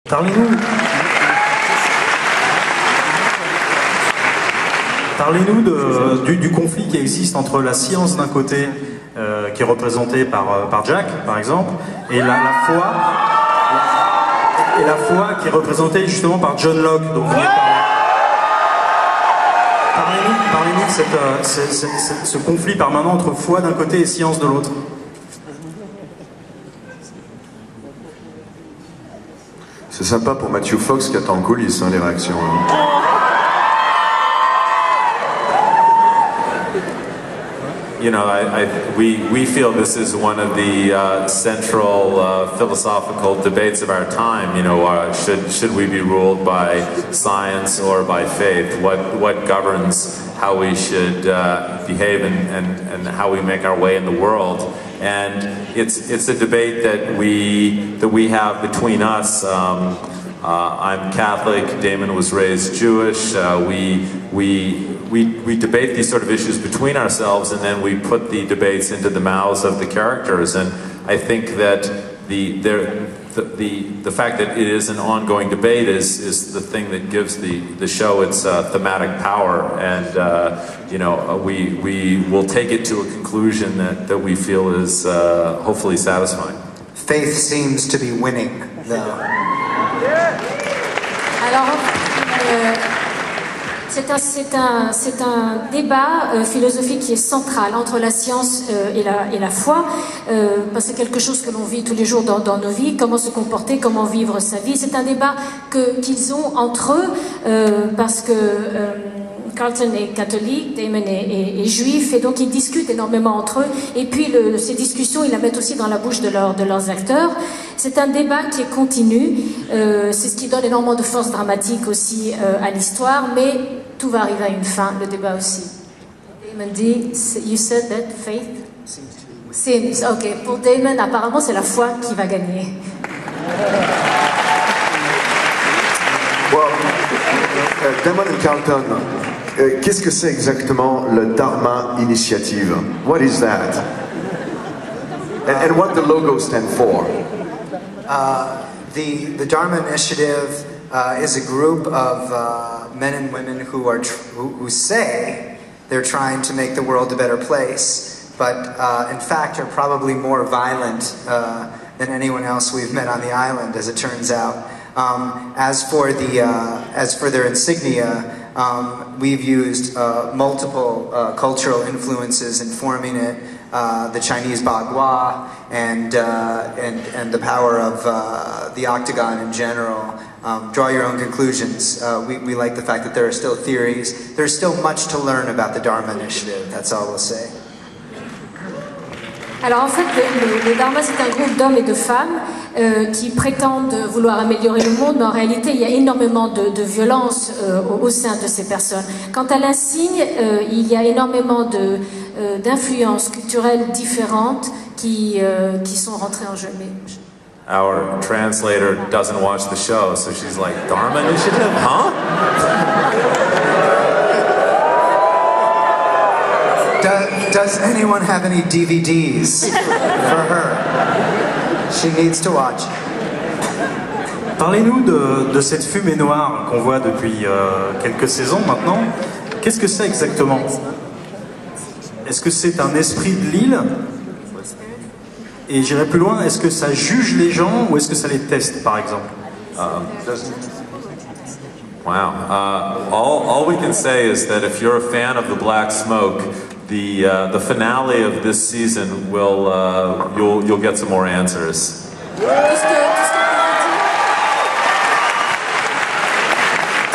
Parlez-nous. Parlez-nous du conflit qui existe entre la science d'un côté, qui est représentée par Jack, par exemple, et la foi qui est représentée justement par John Locke. Donc, parlez-nous de ce conflit permanent entre foi d'un côté et science de l'autre. C'est sympa pour Matthew Fox qui attend en coulisses, hein, les réactions. You know, we feel this is one of the central philosophical debates of our time. You know, should we be ruled by science or by faith? What governs how we should behave and how we make our way in the world? And it's a debate that we have between us. I'm Catholic. Damon was raised Jewish. We debate these sort of issues between ourselves, and then we put the debates into the mouths of the characters. And I think that the fact that it is an ongoing debate is the thing that gives the show its thematic power. And you know, we will take it to a conclusion that we feel is hopefully satisfying. Faith seems to be winning, though. Alors, c'est un débat philosophique qui est central entre la science et la foi, parce que c'est quelque chose que l'on vit tous les jours dans nos vies, comment se comporter, comment vivre sa vie. C'est un débat qu'ils ont entre eux, parce que Carlton est catholique, Damon est juif, et donc ils discutent énormément entre eux, et puis ces discussions, ils la mettent aussi dans la bouche de leurs acteurs. C'est un débat qui est continu, c'est ce qui donne énormément de force dramatique aussi à l'histoire, mais tout va arriver à une fin, le débat aussi. Damon dit, you said that faith seems, ok, pour Damon, apparemment c'est la foi qui va gagner. Well, Damon et Carlton, qu'est-ce que c'est exactement le Dharma Initiative? What is that? And what the logo stand for? The Dharma Initiative is a group of men and women who say they're trying to make the world a better place, but in fact are probably more violent than anyone else we've met on the island, as it turns out. As for their insignia, we've used multiple cultural influences in forming it. The Chinese Bagua and the power of the octagon in general. Draw your own conclusions. We like the fact that there are still theories. There's still much to learn about the Dharma Initiative. That's all we'll say. Alors en fait, le Dharma, c'est un groupe d'hommes et de femmes qui prétendent vouloir améliorer le monde, mais en réalité, il y a énormément de violence au sein de ces personnes. Quant à l'insigne, il y a énormément d'influences culturelles différentes qui sont rentrées en jeu. Our translator doesn't watch the show, so she's like, Dharma Initiative, huh? Does anyone have any DVDs for her? She needs to watch. Parlez-nous de cette fumée noire qu'on voit depuis quelques saisons maintenant. Qu'est-ce que c'est exactement? Est-ce que c'est un esprit de l'île? Et j'irai plus loin, est-ce que ça juge les gens ou est-ce que ça les teste, par exemple? Wow. All we can say is that if you're a fan of the Black Smoke, the finale of this season will you'll get some more answers.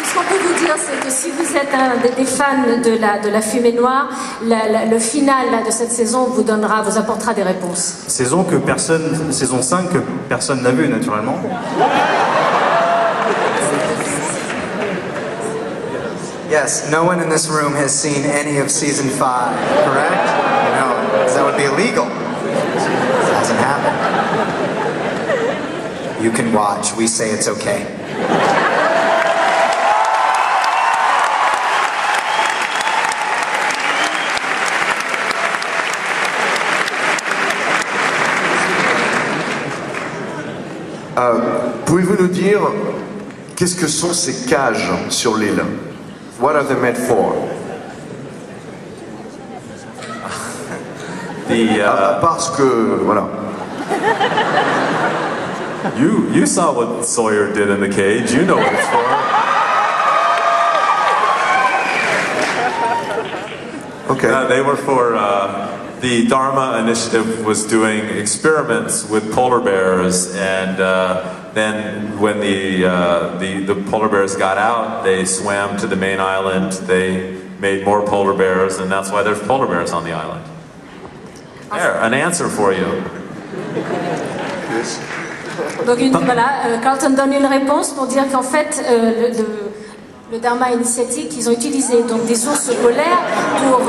Ce qu'on peut vous dire, c'est que si vous êtes des fans de la fumée noire, le final de cette saison vous apportera des réponses. Saison 5 que personne n'a vue naturellement. Yes, no one in this room has seen any of season 5, correct? No, because that would be illegal. It hasn't happened. You can watch. We say it's okay. Pouvez-vous nous dire qu'est-ce que sont ces cages sur l'île? What are they made for? Parce que, voilà. You saw what Sawyer did in the cage. You know what it's for. Okay. They were for the Dharma Initiative was doing experiments with polar bears, and then when the polar bears got out, they swam to the main island. They made more polar bears, and that's why there's polar bears on the island. There, an answer for you. Yes. Donc voilà, Carlton donne une réponse pour dire qu'en fait, le Dharma Initiative, ils ont utilisé donc des ours polaires pour...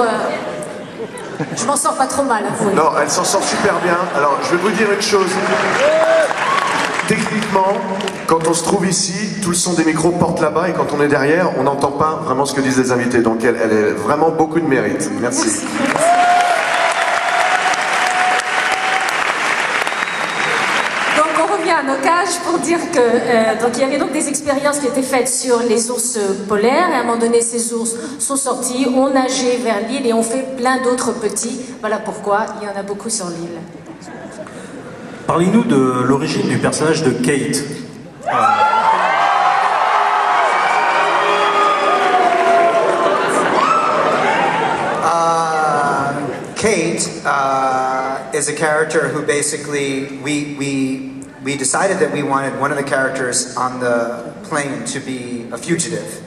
je m'en sors pas trop mal, avouez. Non, elle s'en sort super bien. Alors, je vais vous dire une chose. Techniquement, quand on se trouve ici, tout le son des micros porte là-bas, et quand on est derrière, on n'entend pas vraiment ce que disent les invités. Donc, elle a vraiment beaucoup de mérite. Merci. Merci. À nos cages pour dire que donc il y avait donc des expériences qui étaient faites sur les ours polaires, et à un moment donné ces ours sont sortis, ont nagé vers l'île et ont fait plein d'autres petits. Voilà pourquoi il y en a beaucoup sur l'île. Parlez-nous de l'origine du personnage de Kate. Kate is a character who basically we decided that we wanted one of the characters on the plane to be a fugitive,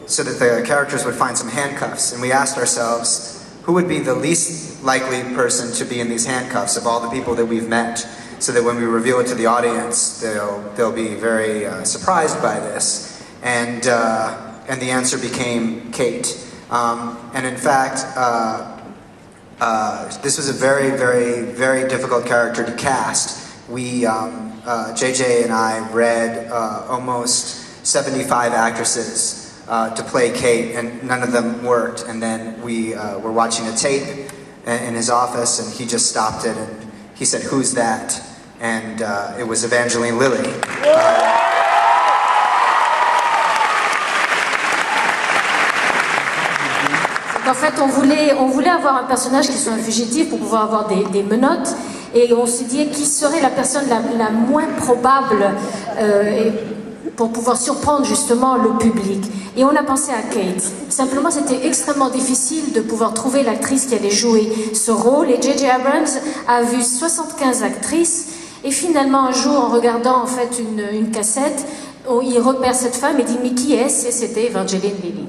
so that the characters would find some handcuffs. And we asked ourselves, who would be the least likely person to be in these handcuffs of all the people that we've met, so that when we reveal it to the audience, they'll be very surprised by this. And the answer became Kate. And in fact, this was a very, very, very difficult character to cast. We, JJ and I read almost 75 actresses to play Kate, and none of them worked. And then we were watching a tape in his office, and he just stopped it, and he said, "Who's that?" And it was Evangeline Lilly. En fait, on voulait avoir un personnage qui soit un fugitif pour pouvoir avoir des menottes, et on s'est dit qui serait la personne la moins probable pour pouvoir surprendre justement le public. Et on a pensé à Kate. Simplement, c'était extrêmement difficile de pouvoir trouver l'actrice qui allait jouer ce rôle, et J.J. Abrams a vu 75 actrices, et finalement un jour, en regardant en fait une cassette, il repère cette femme et dit mais qui est-ce? Et c'était Evangeline Lilly.